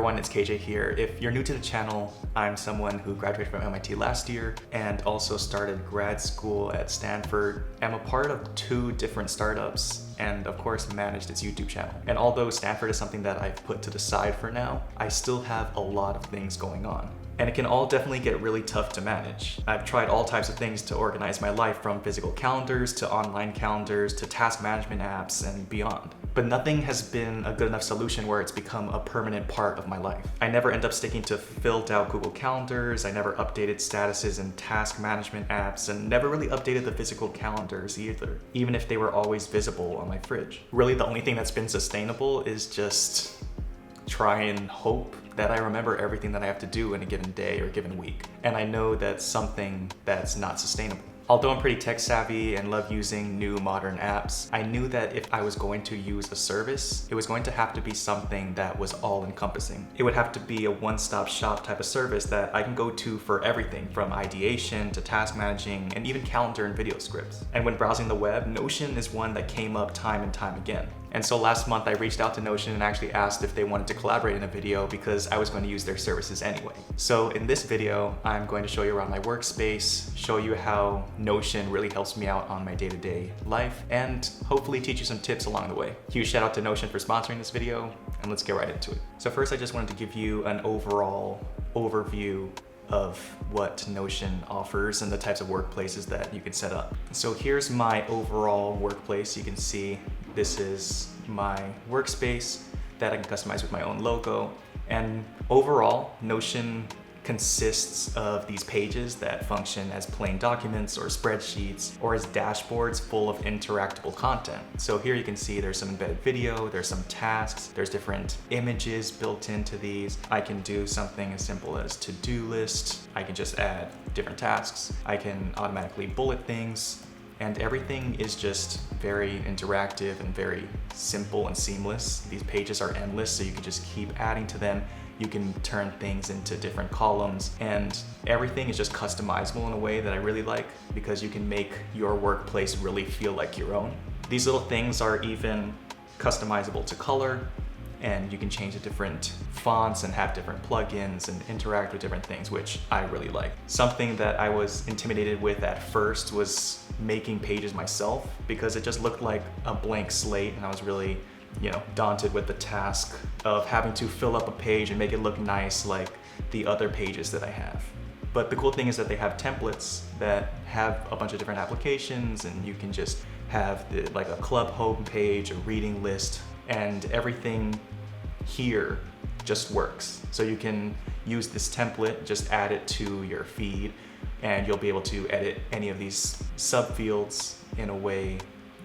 everyone, it's KJ here. If you're new to the channel, I'm someone who graduated from MIT last year and also started grad school at Stanford. I'm a part of 2 different startups and of course managed its YouTube channel. And although Stanford is something that I've put to the side for now, I still have a lot of things going on. And it can all definitely get really tough to manage. I've tried all types of things to organize my life, from physical calendars to online calendars to task management apps and beyond. But nothing has been a good enough solution where it's become a permanent part of my life. I never end up sticking to filled out Google Calendars, I never updated statuses in task management apps, and never really updated the physical calendars either, even if they were always visible on my fridge. Really, the only thing that's been sustainable is just try and hope that I remember everything that I have to do in a given day or given week. And I know that's something that's not sustainable. Although I'm pretty tech savvy and love using new modern apps, I knew that if I was going to use a service, it was going to have to be something that was all encompassing. It would have to be a one-stop shop type of service that I can go to for everything from ideation to task managing and even calendar and video scripts. And when browsing the web, Notion is one that came up time and time again. And so last month I reached out to Notion and actually asked if they wanted to collaborate in a video because I was going to use their services anyway. So in this video, I'm going to show you around my workspace, show you how Notion really helps me out on my day-to-day life, and hopefully teach you some tips along the way. Huge shout out to Notion for sponsoring this video, and let's get right into it. So first I just wanted to give you an overall overview of what Notion offers and the types of workplaces that you can set up. So here's my overall workplace. You can see this is my workspace that I can customize with my own logo. And overall, Notion consists of these pages that function as plain documents or spreadsheets or as dashboards full of interactable content. So here you can see there's some embedded video, there's some tasks, there's different images built into these. I can do something as simple as to-do list. I can just add different tasks. I can automatically bullet things. And everything is just very interactive and very simple and seamless. These pages are endless, so you can just keep adding to them. You can turn things into different columns, and everything is just customizable in a way that I really like because you can make your workplace really feel like your own. These little things are even customizable to color, and you can change the different fonts and have different plugins and interact with different things, which I really like. Something that I was intimidated with at first was making pages myself because it just looked like a blank slate, and I was really daunted with the task of having to fill up a page and make it look nice like the other pages that I have. But the cool thing is that they have templates that have a bunch of different applications, and you can just have like a club homepage, a reading list, and everything here just works. So you can use this template, just add it to your feed, and you'll be able to edit any of these subfields in a way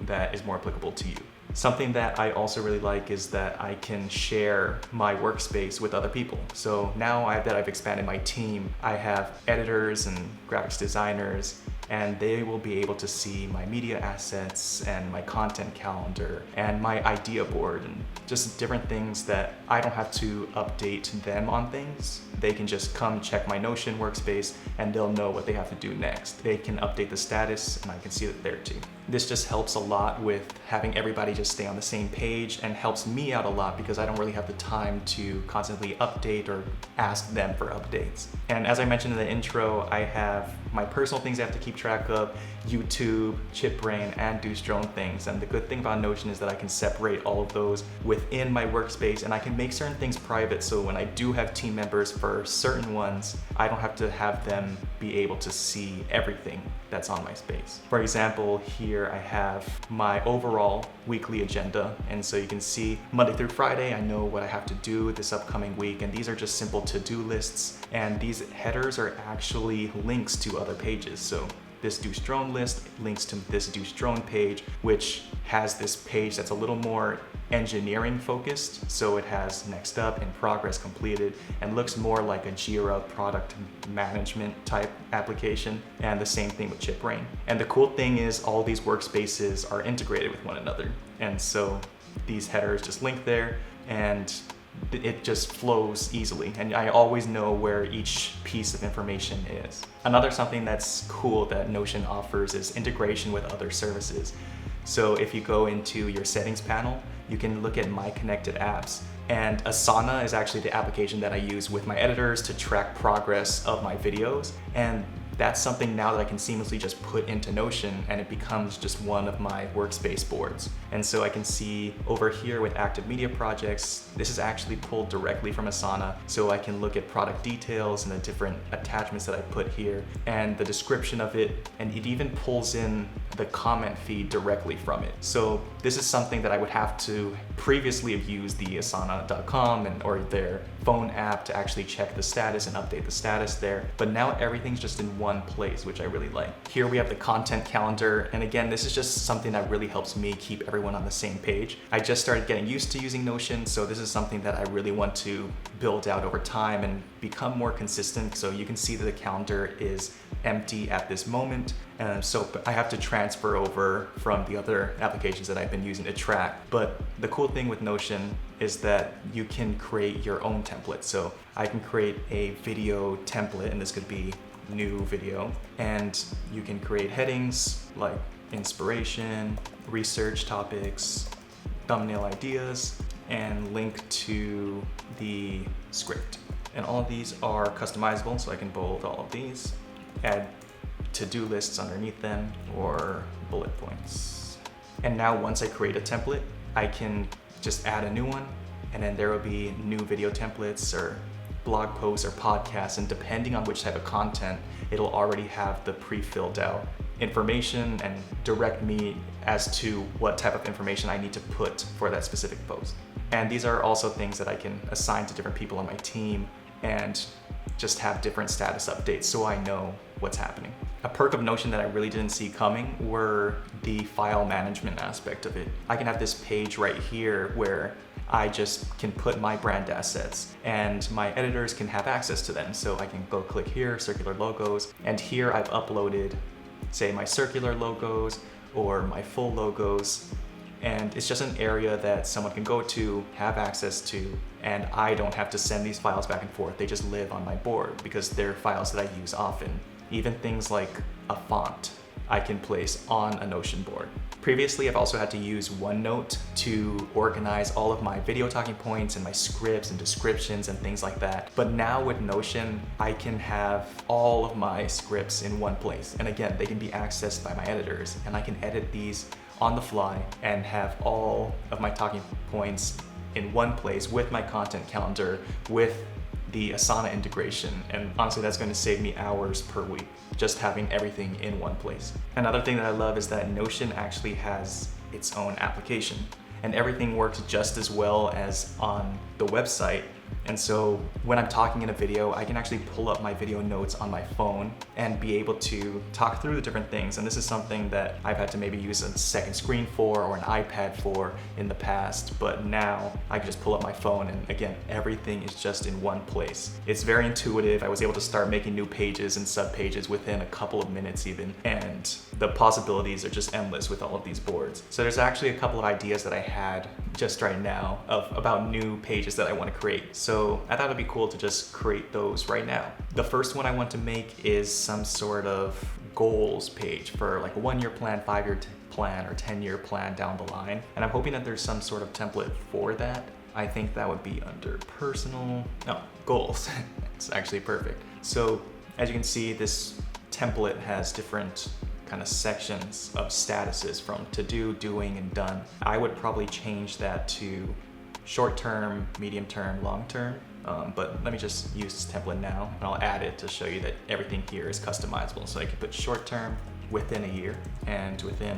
that is more applicable to you. Something that I also really like is that I can share my workspace with other people. So now that I've expanded my team, I have editors and graphics designers, and they will be able to see my media assets and my content calendar and my idea board and just different things that I don't have to update them on things. They can just come check my Notion workspace and they'll know what they have to do next. They can update the status and I can see that there too. This just helps a lot with having everybody just stay on the same page, and helps me out a lot because I don't really have the time to constantly update or ask them for updates. And as I mentioned in the intro, I have my personal things I have to keep track of, YouTube, ChipBrain, and Deuce Drone things. And the good thing about Notion is that I can separate all of those within my workspace, and I can make certain things private. So when I do have team members for certain ones, I don't have to have them be able to see everything that's on my space. For example, here I have my overall weekly agenda. And so you can see Monday through Friday, I know what I have to do this upcoming week. And these are just simple to-do lists. And these headers are actually links to other pages. So this Deuce Drone list links to this Deuce Drone page, which has this page that's a little more engineering focused. So it has next up, in progress, completed, and looks more like a Jira product management type application. And the same thing with ChipBrain. And the cool thing is all these workspaces are integrated with one another. And so these headers just link there, and it just flows easily, and I always know where each piece of information is. Another something that's cool that Notion offers is integration with other services. So if you go into your settings panel, you can look at My Connected Apps, And Asana is actually the application that I use with my editors to track progress of my videos. And that's something now that I can seamlessly just put into Notion, and it becomes just one of my workspace boards. And so I can see over here with active media projects, this is actually pulled directly from Asana. So I can look at product details and the different attachments that I put here and the description of it. And it even pulls in the comment feed directly from it. So this is something that I would have to previously have used the asana.com or their phone app to actually check the status and update the status there. But now everything's just in one place, which I really like. Here we have the content calendar. And again, this is just something that really helps me keep everyone on the same page. I just started getting used to using Notion, so this is something that I really want to build out over time and become more consistent. So you can see that the calendar is empty at this moment. So I have to transfer over from the other applications that I've been using to track. But the cool thing with Notion is that you can create your own template. So I can create a video template, and this could be new video, and you can create headings like inspiration, research topics, thumbnail ideas, and link to the script. And all of these are customizable, so I can bold all of these, add to-do lists underneath them, or bullet points. And now once I create a template, I can just add a new one, and then there will be new video templates or blog posts or podcasts, and depending on which type of content, it'll already have the pre-filled out information and direct me as to what type of information I need to put for that specific post. And these are also things that I can assign to different people on my team and just have different status updates so I know what's happening. A perk of Notion that I really didn't see coming were the file management aspect of it. I can have this page right here where I just can put my brand assets and my editors can have access to them. So I can go click here, circular logos, and here I've uploaded, say, my circular logos or my full logos. And it's just an area that someone can go to, have access to, and I don't have to send these files back and forth. They just live on my board because they're files that I use often. Even things like a font I can place on a Notion board. Previously, I've also had to use OneNote to organize all of my video talking points and my scripts and descriptions and things like that. But now with Notion, I can have all of my scripts in one place. And again, they can be accessed by my editors, and I can edit these on the fly and have all of my talking points in one place with my content calendar, with the Asana integration. And honestly, that's going to save me hours per week, just having everything in one place. Another thing that I love is that Notion actually has its own application, and everything works just as well as on the website. And so when I'm talking in a video, I can actually pull up my video notes on my phone and be able to talk through the different things. And this is something that I've had to maybe use a second screen for or an iPad for in the past, but now I can just pull up my phone, and again, everything is just in one place. It's very intuitive. I was able to start making new pages and subpages within a couple of minutes even, and the possibilities are just endless with all of these boards. So there's actually a couple of ideas that I had just right now about new pages that I want to create. So I thought it'd be cool to just create those right now. The first one I want to make is some sort of goals page for like a 1-year plan, 5-year plan, or 10-year plan down the line. And I'm hoping that there's some sort of template for that. I think that would be under goals. It's actually perfect. So as you can see, this template has different kind of sections of statuses from to do, doing, and done. I would probably change that to short term, medium term, long term. But let me just use this template now, and I'll add it to show you that everything here is customizable. So I can put short term, within a year, and within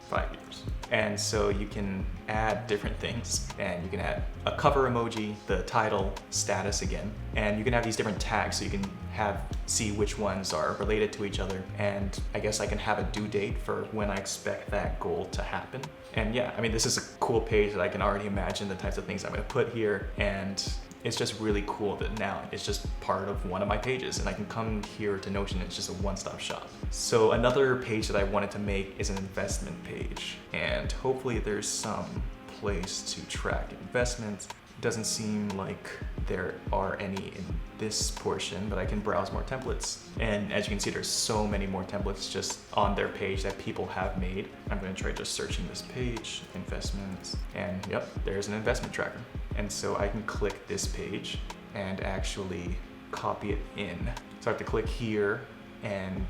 5 years. And so you can add different things, and you can add a cover emoji, the title, status again, and you can have these different tags so you can see which ones are related to each other. And I guess I can have a due date for when I expect that goal to happen. And yeah, I mean, this is a cool page that I can already imagine the types of things I'm gonna put here, and it's just really cool that now it's just part of one of my pages, and I can come here to Notion and it's just a one-stop shop. So another page that I wanted to make is an investment page, and hopefully there's some place to track investments. It doesn't seem like there are any in this portion, but I can browse more templates. And as you can see, there's so many more templates just on their page that people have made. I'm gonna try just searching this page, investments, and yep, there's an investment tracker. And so I can click this page and actually copy it in. So I have to click here and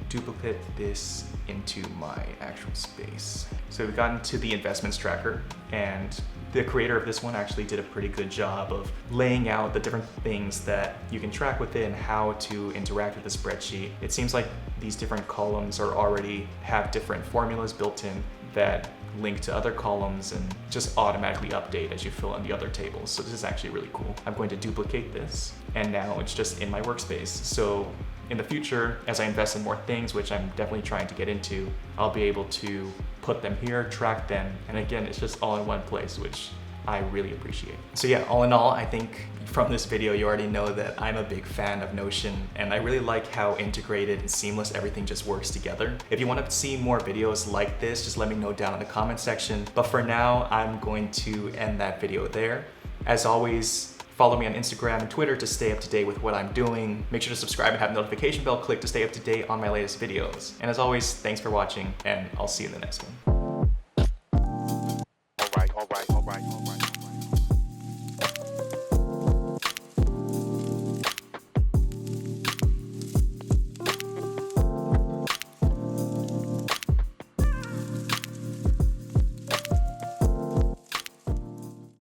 duplicate this into my actual space. So we've gotten to the investments tracker, and the creator of this one actually did a pretty good job of laying out the different things that you can track within, how to interact with the spreadsheet. It seems like these different columns already have different formulas built in that link to other columns and just automatically update as you fill in the other tables. So this is actually really cool. I'm going to duplicate this, and now it's just in my workspace. So in the future, as I invest in more things, which I'm definitely trying to get into, I'll be able to put them here, track them, and again, it's just all in one place, which I really appreciate. So yeah, all in all, I think from this video, you already know that I'm a big fan of Notion, and I really like how integrated and seamless everything just works together. If you want to see more videos like this, just let me know down in the comment section. But for now, I'm going to end that video there. As always, follow me on Instagram and Twitter to stay up to date with what I'm doing. Make sure to subscribe and have the notification bell clicked to stay up to date on my latest videos. And as always, thanks for watching, and I'll see you in the next one.